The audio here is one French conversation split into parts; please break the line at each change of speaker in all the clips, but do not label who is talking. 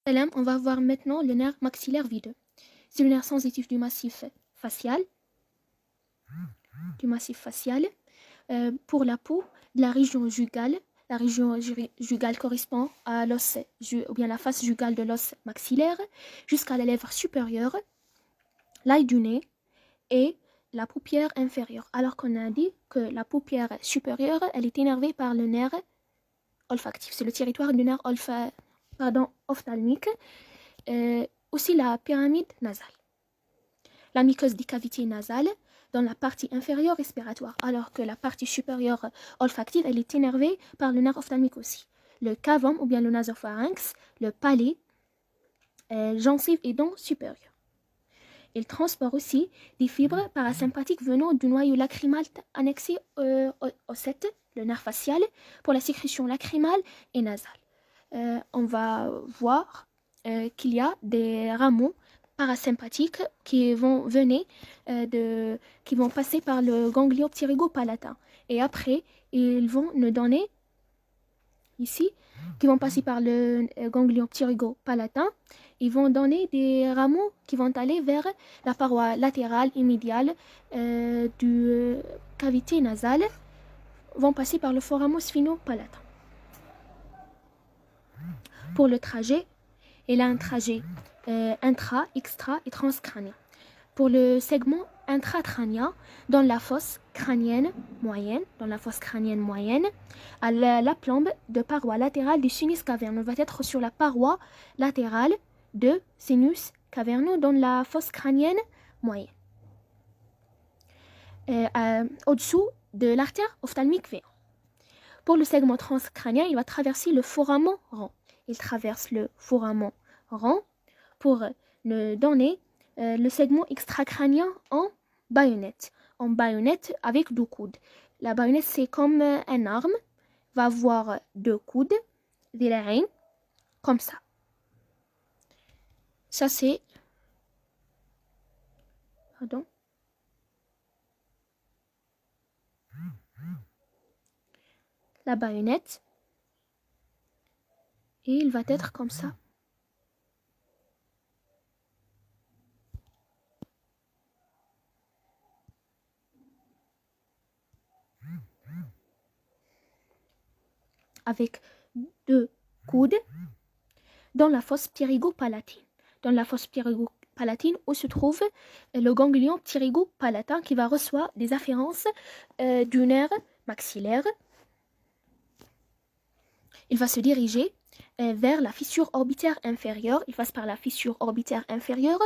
On va voir maintenant le nerf maxillaire videux. C'est le nerf sensitif du massif facial. Pour la peau de la région jugale. La région jugale correspond à l'os, ou bien la face jugale de l'os maxillaire, jusqu'à la lèvre supérieure, l'ail du nez et la paupière inférieure. Alors qu'on a dit que la paupière supérieure, elle est énervée par le nerf olfactif. C'est le territoire du nerf ophtalmique. Aussi la pyramide nasale. La muqueuse des cavités nasales dans la partie inférieure respiratoire, alors que la partie supérieure olfactive, elle est énervée par le nerf ophtalmique aussi. Le cavum ou bien le nasopharynx, le palais, gencives et dents supérieures. Il transporte aussi des fibres parasympathiques venant du noyau lacrymal annexé au 7, le nerf facial, pour la sécrétion lacrymale et nasale. On va voir qu'il y a des rameaux parasympathiques qui vont passer par le ganglion pterygo-palatin. Et après, ils vont nous donner, ici, qui vont passer par le ganglion pterygo-palatin, ils vont donner des rameaux qui vont aller vers la paroi latérale et médiale du cavité nasale, vont passer par le foramen sphinopalatin. Pour le trajet, il a un trajet intra, extra et transcrânien. Pour le segment intracrânien, dans la fosse crânienne moyenne, à la plombe de paroi latérale du sinus caverneux va être sur la paroi latérale de sinus caverneux dans la fosse crânienne moyenne. Au-dessous de l'artère ophtalmique V1. Pour le segment transcrânien, il va traverser le foramen rond. Il traverse le foramen rond pour nous donner le segment extracrânien en baïonnette avec 2 coudes. La baïonnette, c'est comme un arme, va avoir 2 coudes, ذراعين, comme ça. Ça, c'est... Pardon. La baïonnette. Et il va être comme ça. Avec 2 coudes dans la fosse pterygo-palatine. Dans la fosse pterygo-palatine où se trouve le ganglion pterygo-palatin qui va recevoir des afférences du nerf maxillaire. Il va se diriger vers la fissure orbitaire inférieure. Il passe par la fissure orbitaire inférieure,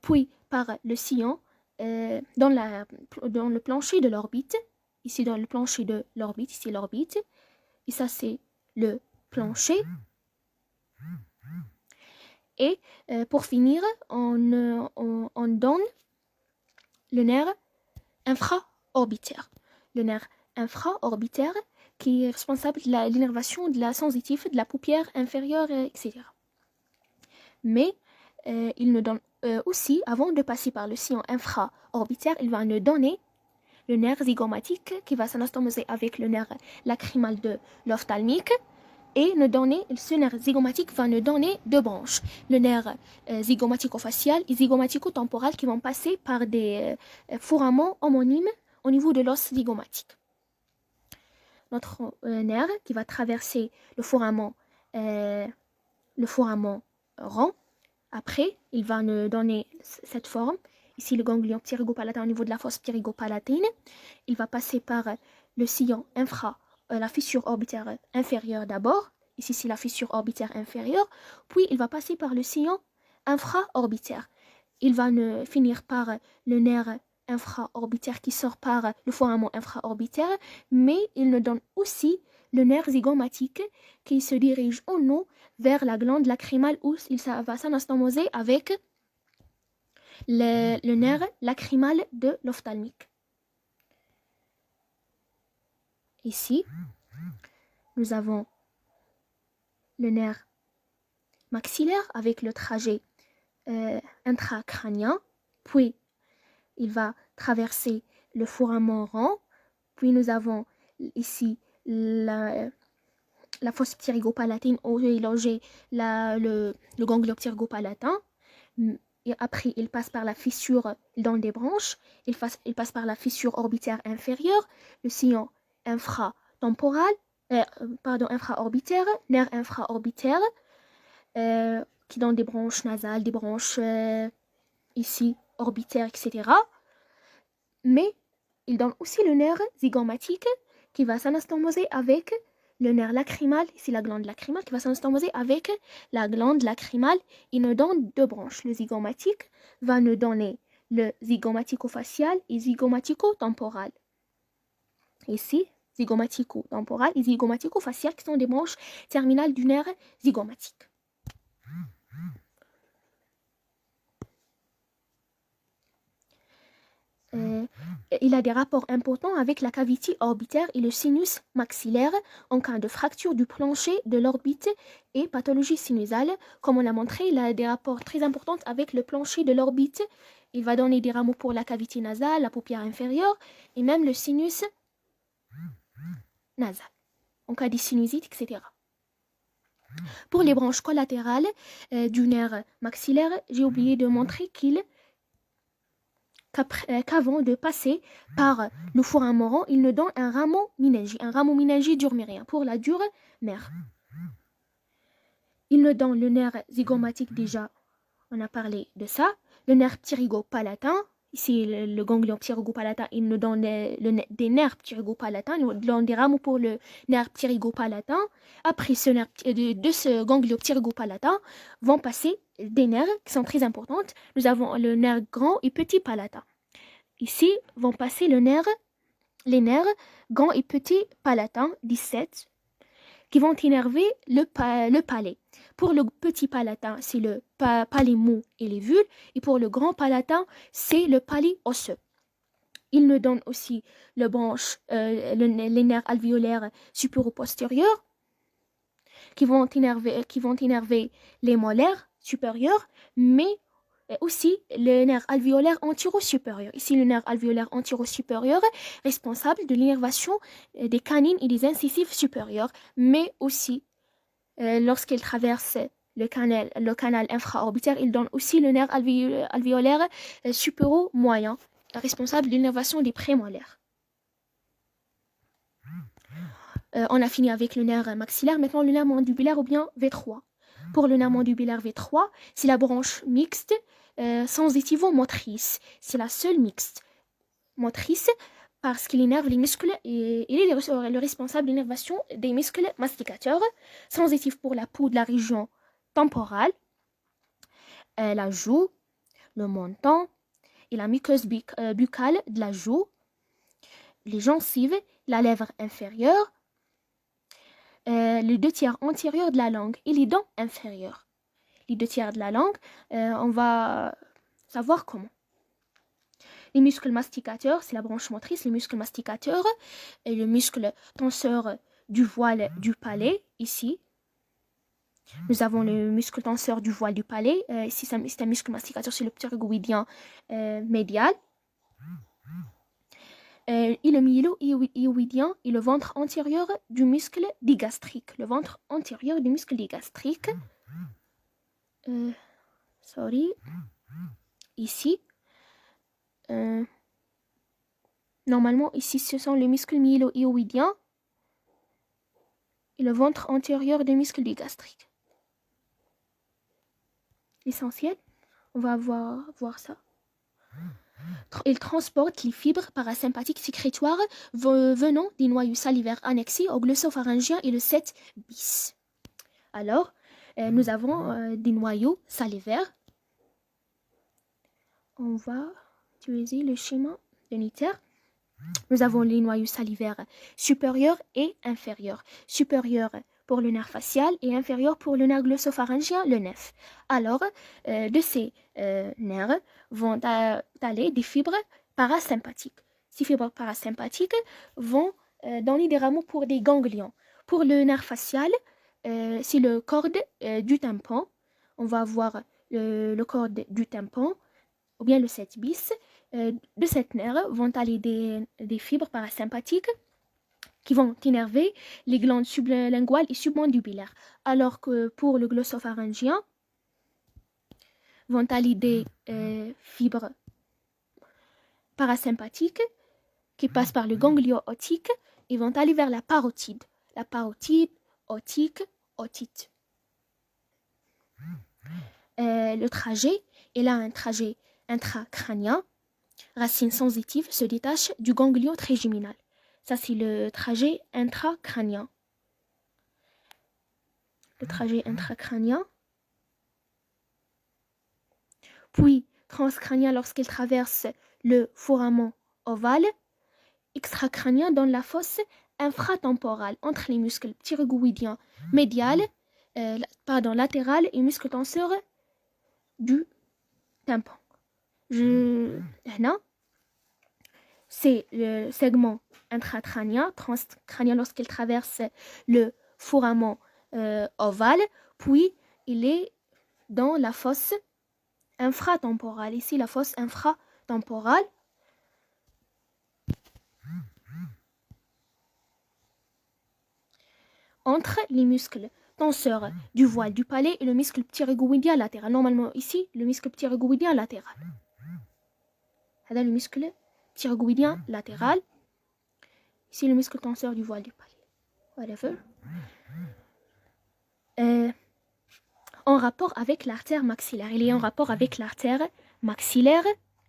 puis par le sillon dans le plancher de l'orbite. Ici, dans le plancher de l'orbite, ici l'orbite. Et ça, c'est le plancher. Et pour finir, on donne le nerf infraorbitaire. Le nerf infraorbitaire qui est responsable de l'innervation de la sensitive, de la paupière inférieure, etc. Mais il nous donne aussi, avant de passer par le sillon infraorbitaire, il va nous donner le nerf zygomatique qui va s'anastomoser avec le nerf lacrymal de l'ophtalmique. Et ce nerf zygomatique va nous donner 2 branches. Le nerf zygomatico-facial et zygomatico-temporal qui vont passer par des foramens homonymes au niveau de l'os zygomatique. Notre nerf qui va traverser le foramen rond. Après, il va nous donner cette forme. Ici, le ganglion pterygo-palatin au niveau de la fosse pterygo-palatine. Il va passer par le sillon la fissure orbitaire inférieure d'abord. Ici, c'est la fissure orbitaire inférieure. Puis, il va passer par le sillon infraorbitaire. Il va finir par le nerf infraorbitaire qui sort par le foramen infraorbitaire, mais il nous donne aussi le nerf zygomatique qui se dirige en haut vers la glande lacrymale où il va s'anastomoser avec le nerf lacrymal de l'ophtalmique. Ici, nous avons le nerf maxillaire avec le trajet intracrânien, puis il va traverser le foramen rond, puis nous avons ici la la fosse pterygopalatine où est logé le ganglion pterygopalatin. Et après, il passe par la fissure dans des branches. Il passe par la fissure orbitaire inférieure, le sillon infratemporal, infraorbitaire, nerf infraorbitaire, qui donne des branches nasales, des branches ici orbitaires, etc. Mais il donne aussi le nerf zygomatique qui va s'anastomoser avec le nerf lacrymal, ici la glande lacrymale, qui va s'anastomoser avec la glande lacrymale. Il nous donne deux branches. Le zygomatique va nous donner le zygomatico-facial et zygomatico-temporal. Ici, zygomatico-temporal et zygomatico-facial qui sont des branches terminales du nerf zygomatique. Il a des rapports importants avec la cavité orbitaire et le sinus maxillaire en cas de fracture du plancher de l'orbite et pathologie sinusale. Comme on l'a montré, il a des rapports très importants avec le plancher de l'orbite. Il va donner des rameaux pour la cavité nasale, la paupière inférieure et même le sinus nasal en cas de sinusite, etc. Pour les branches collatérales du nerf maxillaire, j'ai oublié de montrer qu'avant de passer par le forain moron, il nous donne un rameau méningie durmérien pour la dure mère. Il nous donne le nerf zygomatique déjà, on a parlé de ça, le nerf pterygopalatin, ici le ganglion pterygopalatin, il nous donne des nerfs pterygopalatins, il nous donne des rameaux pour le nerf pterygopalatin. Après ce ganglion pterygopalatin vont passer des nerfs qui sont très importantes. Nous avons le nerf grand et petit palatin. Ici vont passer les nerfs grand et petit palatin, 17, qui vont innerver le palais. Pour le petit palatin, c'est le palais mou et les vulves, et pour le grand palatin, c'est le palais osseux. Il nous donne aussi les nerfs alvéolaires supéro-postérieurs, qui vont innerver les molaires supérieurs, mais aussi le nerf alvéolaire antéro-supérieur. Ici, le nerf alvéolaire antéro-supérieur responsable de l'innervation des canines et des incisives supérieures, mais aussi lorsqu'il traverse le canal infraorbitaire, il donne aussi le nerf alvéolaire supéro-moyen, responsable de l'innervation des prémolaires. On a fini avec le nerf maxillaire. Maintenant, le nerf mandibulaire ou bien V3. Pour le nerf mandibulaire V3, c'est la branche mixte sensitivo-motrice. C'est la seule mixte motrice parce qu'il innerve les muscles et il est le responsable de l'innervation des muscles masticateurs. Sensitif pour la peau de la région temporale, la joue, le menton et la muqueuse buccale de la joue, les gencives, la lèvre inférieure, les 2/3 antérieurs de la langue et les dents inférieures. Les 2/3 de la langue, on va savoir comment. Les muscles masticateurs, c'est la branche motrice, les muscles masticateurs et le muscle tenseur du voile du palais, ici. Nous avons le muscle tenseur du voile du palais, ici c'est un muscle masticateur, c'est le pterygoïdien médial. Et le myélo-hyoïdien et le ventre antérieur du muscle digastrique. Le ventre antérieur du muscle digastrique. Ici. Normalement, ici, ce sont les muscles myélo-hyoïdiens et le ventre antérieur du muscle digastrique. L'essentiel, on va voir ça. Il transporte les fibres parasympathiques sécrétoires venant des noyaux salivaires annexés au glossopharyngien et le 7 bis. Alors, nous avons des noyaux salivaires. On va utiliser le schéma unitaire. Nous avons les noyaux salivaires supérieurs et inférieurs. Supérieurs pour le nerf facial et inférieur pour le nerf glossopharyngien, le nef. Alors, de ces nerfs vont aller des fibres parasympathiques. Ces fibres parasympathiques vont donner des rameaux pour des ganglions. Pour le nerf facial, c'est le corde du tympan. On va avoir le corde du tympan, ou bien le 7 bis. De cette nerf vont aller des fibres parasympathiques qui vont innerver les glandes sublinguales et submandibulaires. Alors que pour le glossopharyngien, vont aller des fibres parasympathiques qui passent par le ganglion otique et vont aller vers la parotide. La parotide, otique, otite. Le trajet, et là un trajet intracrânien, racine sensitive, se détache du ganglion trigeminal. Ça, c'est le trajet intracrânien. Le trajet intracrânien. Puis, transcrânien lorsqu'il traverse le foramen ovale. Extracrânien dans la fosse infratemporale entre les muscles pterygoïdiens médial, latéral et muscle tenseur du tympan. Là, c'est le segment intracrânien, transcrânien lorsqu'il traverse le foramen ovale, puis il est dans la fosse infratemporale. Ici, la fosse infratemporale. Entre les muscles tenseurs du voile du palais et le muscle pterygoïdien latéral. Normalement, ici, le muscle pterygoïdien latéral. C'est le muscle pterygoïdien latéral. Ici, le muscle tenseur du voile du palais. Whatever. En rapport avec l'artère maxillaire. Il est en rapport avec l'artère maxillaire,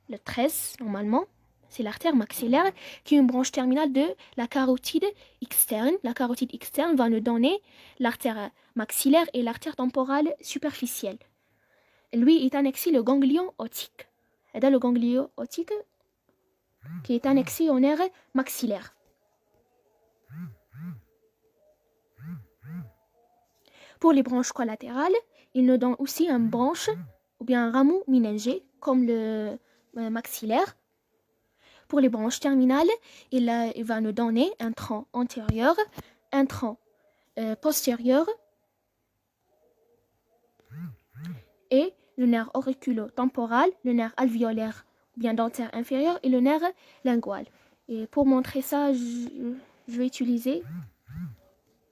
le 13 normalement. C'est l'artère maxillaire qui est une branche terminale de la carotide externe. La carotide externe va nous donner l'artère maxillaire et l'artère temporale superficielle. Lui est annexé le ganglion otique. Et dans le ganglion otique qui est annexé au nerf maxillaire. Pour les branches collatérales, il nous donne aussi une branche ou bien un rameau méningé comme le maxillaire. Pour les branches terminales, il va nous donner un tronc antérieur, un tronc postérieur et le nerf auriculo-temporal, le nerf alvéolaire ou bien dentaire inférieur et le nerf lingual. Et pour montrer ça, je vais utiliser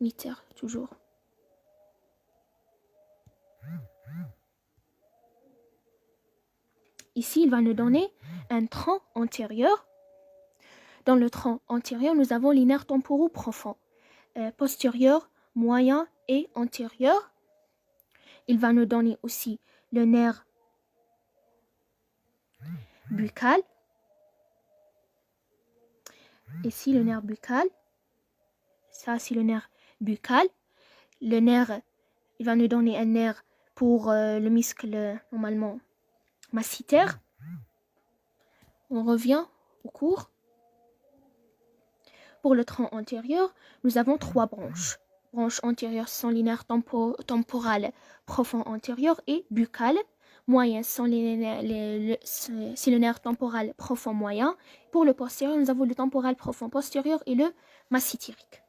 Nitter toujours. Ici, il va nous donner un tronc antérieur. Dans le tronc antérieur, nous avons les nerfs temporaux profonds, postérieur, moyen et antérieur. Il va nous donner aussi le nerf buccal. Ici, le nerf buccal. Ça, c'est le nerf buccal. Le nerf, il va nous donner un nerf pour le muscle, normalement, masséter. On revient au cours. Pour le tronc antérieur, nous avons 3 branches. Branches antérieures sont les nerfs temporales profonds antérieurs et buccales. Moyens sont c'est le nerf temporal profond moyen. Pour le postérieur, nous avons le temporal profond postérieur et le masséterique.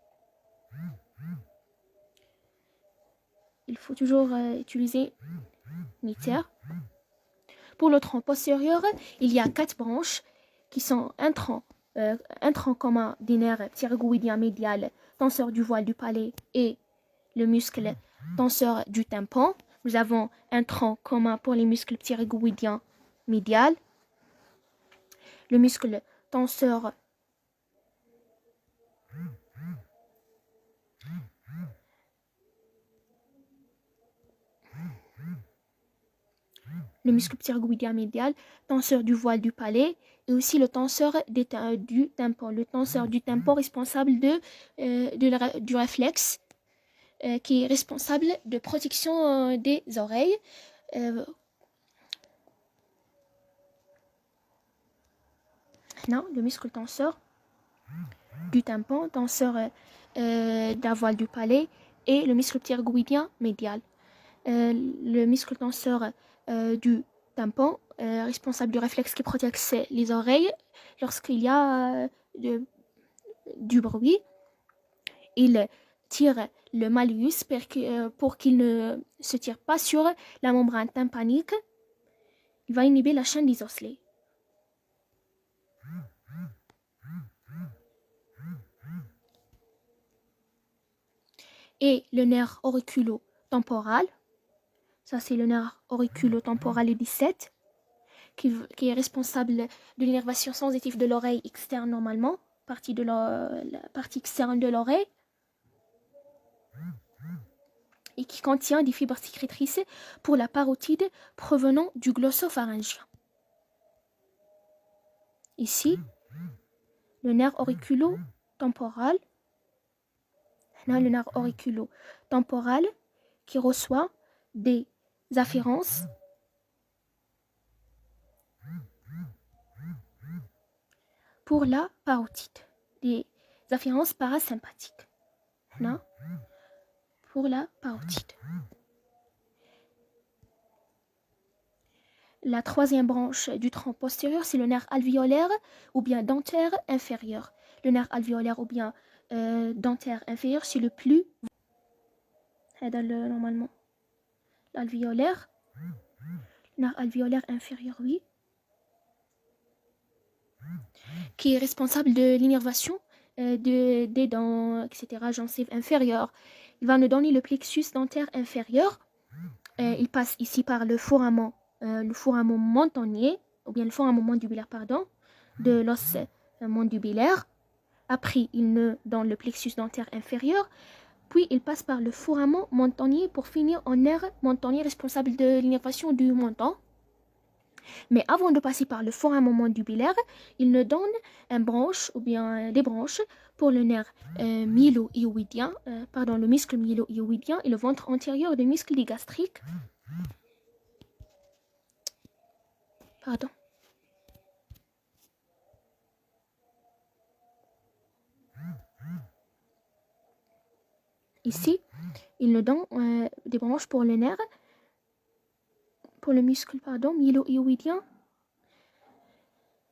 Il faut toujours utiliser Nitter. Pour le tronc postérieur, il y a 4 branches qui sont un tronc commun des nerfs pterygoïdiens médial, tenseur du voile du palais et le muscle tenseur du tympan. Nous avons un tronc commun pour les muscles pterygoïdiens médial, le muscle tenseur pterygoïdien médial, tenseur du voile du palais et aussi le tenseur du tympan. Le tenseur du tympan responsable du réflexe qui est responsable de protection des oreilles. Non, le muscle tenseur du tympan, tenseur de la voile du palais et le muscle pterygoïdien médial. Le muscle tenseur du tympan, responsable du réflexe qui protège les oreilles lorsqu'il y a du bruit. Il tire le malleus pour qu'il ne se tire pas sur la membrane tympanique. Il va inhiber la chaîne des osselets. et le nerf auriculo-temporal. Ça, c'est le nerf auriculo-temporal le 17, qui est responsable de l'innervation sensitive de l'oreille externe normalement, la partie externe de l'oreille, et qui contient des fibres sécrétrices pour la parotide provenant du glossopharyngien. Ici, le nerf auriculo-temporal, le nerf auriculo-temporal qui reçoit des afférences pour la parotide, des afférences parasympathiques. Pour la parotide. La troisième branche du tronc postérieur, c'est le nerf alvéolaire ou bien dentaire inférieur. Le nerf alvéolaire ou bien dentaire inférieur, c'est le plus... normalement. L'alvéolaire. Nerf alvéolaire inférieur, oui. Qui est responsable de l'innervation des dents, etc., gencives inférieures. Il va nous donner le plexus dentaire inférieur. Il passe ici par le foramen montannier, ou bien le foramen mandibulaire, pardon, de l'os mandibulaire. Après, il nœud dans le plexus dentaire inférieur. Puis, il passe par le foramen montannier pour finir en nerf montannier responsable de l'innervation du menton. Mais avant de passer par le foramen mandibulaire, il nous donne une branche ou bien des branches pour le nerf myélo-hyoïdien, le muscle myélo-hyoïdien et le ventre antérieur du muscle digastrique. Pardon. Ici, il nous donne des branches pour le nerf, pour le muscle myélo-hyoïdien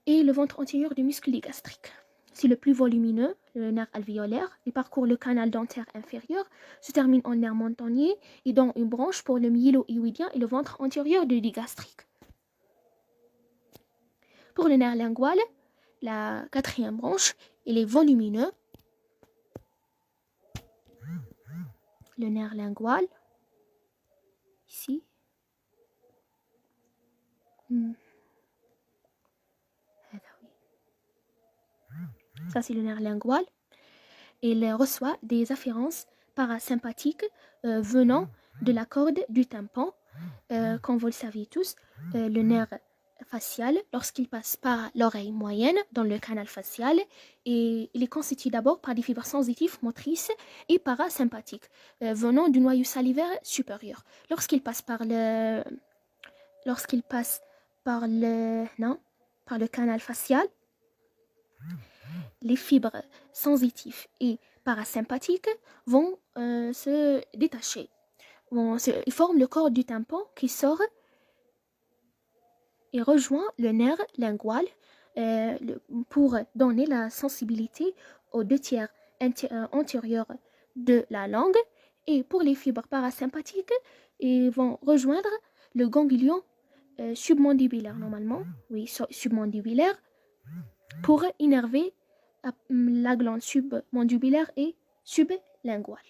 et le ventre antérieur du muscle digastrique. C'est le plus volumineux, le nerf alvéolaire. Il parcourt le canal dentaire inférieur, se termine en nerf montannier et donne une branche pour le myélo-hyoïdien et le ventre antérieur du digastrique. Pour le nerf lingual, la quatrième branche, il est volumineux. Le nerf lingual, ici. Ça, c'est le nerf lingual. Il reçoit des afférences parasympathiques venant de la corde du tympan. Comme vous le savez tous, le nerf facial, lorsqu'il passe par l'oreille moyenne dans le canal facial, et il est constitué d'abord par des fibres sensitives, motrices et parasympathiques venant du noyau salivaire supérieur. Lorsqu'il passe par le canal facial, les fibres sensitives et parasympathiques vont se détacher. Ils forment le corps du tympan qui sort et rejoint le nerf lingual pour donner la sensibilité aux 2/3 antérieurs de la langue. Et pour les fibres parasympathiques, ils vont rejoindre le ganglion submandibulaire normalement, oui, submandibulaire, pour innerver la glande submandibulaire et sublinguale.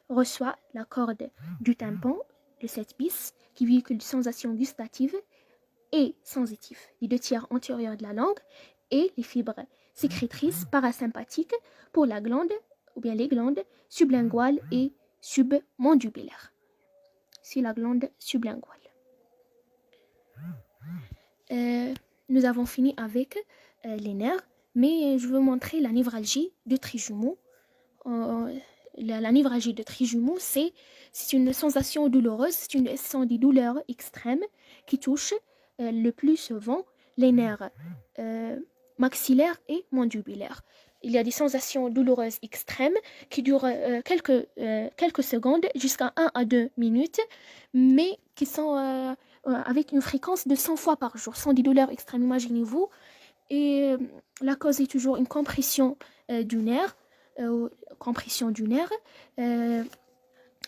Reçoit la corde du tympan, le 7 bis, qui véhicule sensations gustatives et sensitives des 2/3 antérieurs de la langue, et les fibres sécrétrices parasympathiques pour la glande ou bien les glandes sublinguales et submandibulaires. C'est la glande sublinguale. Nous avons fini avec les nerfs, mais je veux montrer la névralgie de trijumeau. La névralgie de trijumeau, c'est une sensation douloureuse, ce sont des douleurs extrêmes qui touchent le plus souvent les nerfs maxillaires et mandibulaires. Il y a des sensations douloureuses extrêmes qui durent quelques secondes jusqu'à 1 à 2 minutes, mais qui sont avec une fréquence de 100 fois par jour. Ce sont des douleurs extrêmes, imaginez-vous. Et la cause est toujours une compression du nerf.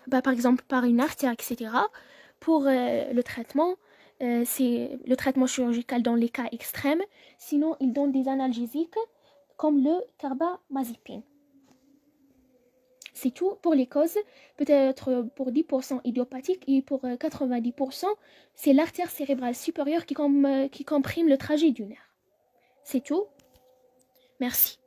Par exemple par une artère, etc. Pour le traitement, c'est le traitement chirurgical dans les cas extrêmes. Sinon, ils donnent des analgésiques comme le carbamazépine. C'est tout pour les causes, peut-être pour 10% idiopathique et pour 90%, c'est l'artère cérébrale supérieure qui comprime le trajet du nerf. C'est tout. Merci.